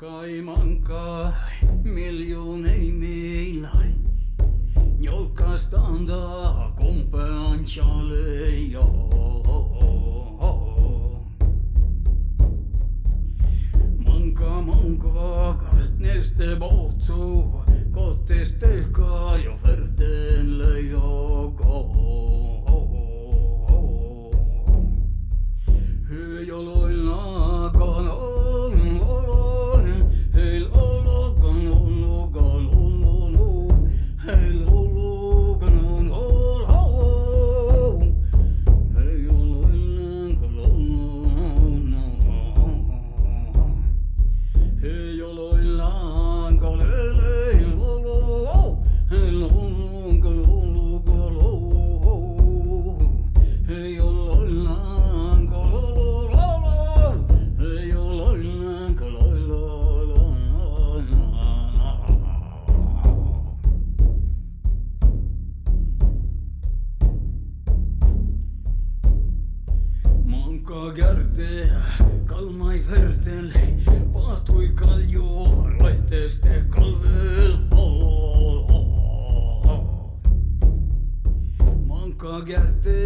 Mankai, miljoonei meilai, jolkastaan da kumpean chalejo. Manka, neste bootsu, kotteste ka jo verten leijoko. Hyjoloilla kanon olon, heil olokan olokan olonu, heil olokan olhau, hyjoloilla kanon hyjoloilla kaleleil olo, heil olokan olokan olo, hyjoloilla Gärte kalmai vertele, pahtui kalju roihteste kalvel. Manka Gärte